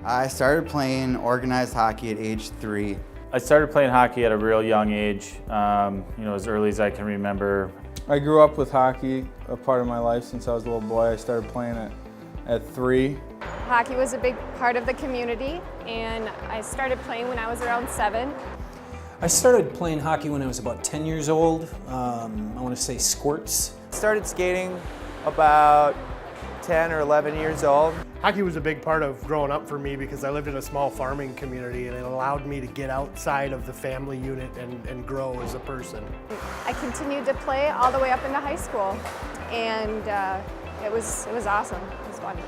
I started playing organized hockey at age 3. I started playing hockey at a real young age, as early as I can remember. I grew up with hockey, a part of my life since I was a little boy. I started playing it at 3. Hockey was a big part of the community, and I started playing when I was around 7. I started playing hockey when I was about 10 years old. I want to say squirts. Started skating about 10 or 11 years old. Hockey was a big part of growing up for me because I lived in a small farming community, and it allowed me to get outside of the family unit and grow as a person. I continued to play all the way up into high school, and it was awesome. It was fun.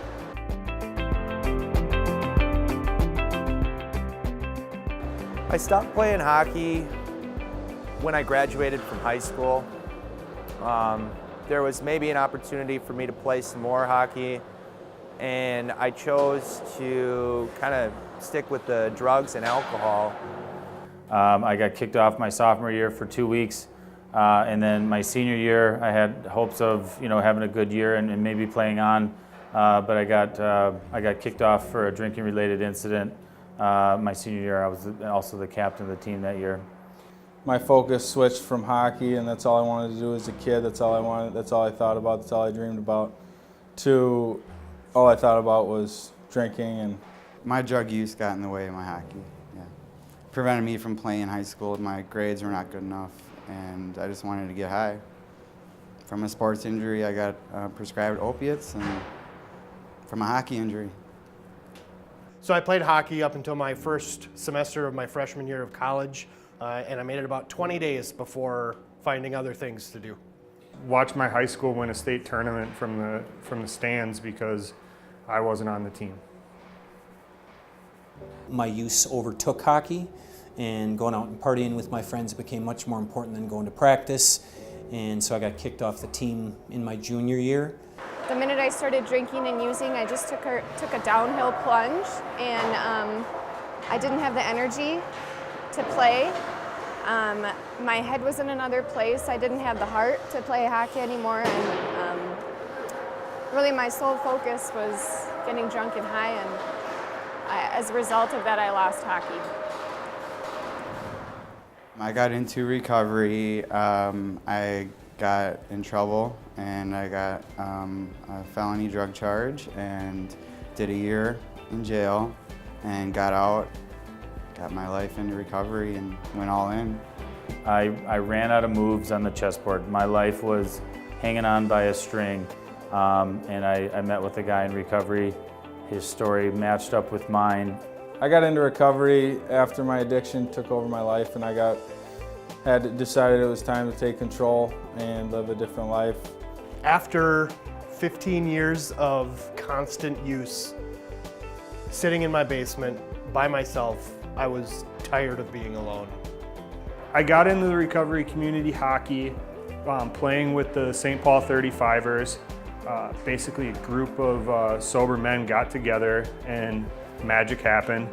I stopped playing hockey when I graduated from high school. There was maybe an opportunity for me to play some more hockey, and I chose to kind of stick with the drugs and alcohol. I got kicked off my sophomore year for 2 weeks, and then my senior year I had hopes of having a good year and maybe playing on, but I got kicked off for a drinking-related incident. My senior year, I was also the captain of the team that year. My focus switched from hockey, and that's all I wanted to do as a kid. That's all I wanted. That's all I thought about. That's all I dreamed about. To all I thought about was drinking, and My drug use got in the way of my hockey. Yeah, prevented me from playing in high school. My grades were not good enough, and I just wanted to get high. From a sports injury, I got prescribed opiates, and from a hockey injury. So I played hockey up until my first semester of my freshman year of college, and I made it about 20 days before finding other things to do. Watched my high school win a state tournament from the stands because I wasn't on the team. My use overtook hockey, and going out and partying with my friends became much more important than going to practice, and so I got kicked off the team in my junior year. The minute I started drinking and using, I just took a downhill plunge, and I didn't have the energy to play. My head was in another place. I didn't have the heart to play hockey anymore, and really my sole focus was getting drunk and high, and as a result of that, I lost hockey. I got into recovery. I got in trouble, and I got a felony drug charge and did a year in jail and got out, got my life into recovery and went all in. I ran out of moves on the chessboard. My life was hanging on by a string, and I met with a guy in recovery. His story matched up with mine. I got into recovery after my addiction took over my life, and I had decided it was time to take control and live a different life. After 15 years of constant use, sitting in my basement by myself, I was tired of being alone. I got into the recovery community hockey, playing with the St. Paul 35ers. Basically a group of sober men got together and magic happened.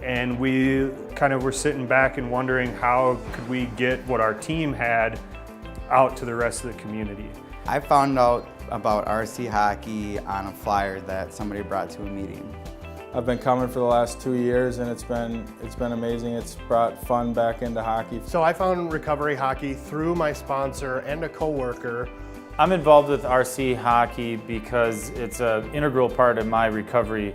And we kind of were sitting back and wondering how could we get what our team had out to the rest of the community. I found out about RC hockey on a flyer that somebody brought to a meeting. I've been coming for the last 2 years, and it's been amazing. It's brought fun back into hockey. So I found recovery hockey through my sponsor and a coworker. I'm involved with RC hockey because it's an integral part of my recovery.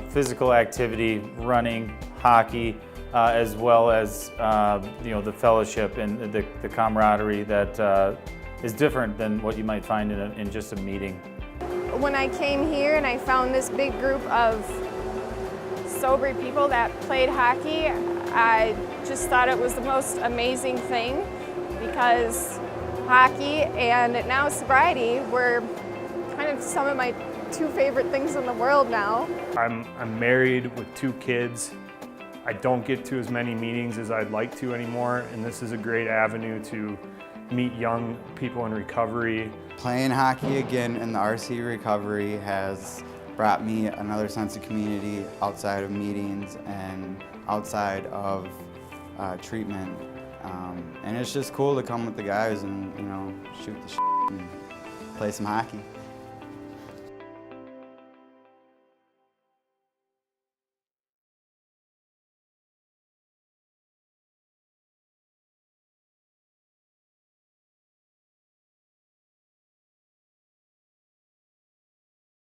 Physical activity, running, hockey, as well as the fellowship and the camaraderie that is different than what you might find in just a meeting. When I came here and I found this big group of sober people that played hockey, I just thought it was the most amazing thing, because hockey and now sobriety were kind of some of my 2 favorite things in the world now. I'm married with 2 kids. I don't get to as many meetings as I'd like to anymore, and this is a great avenue to meet young people in recovery. Playing hockey again in the RC recovery has brought me another sense of community outside of meetings and outside of treatment. And it's just cool to come with the guys and shoot the shit and play some hockey.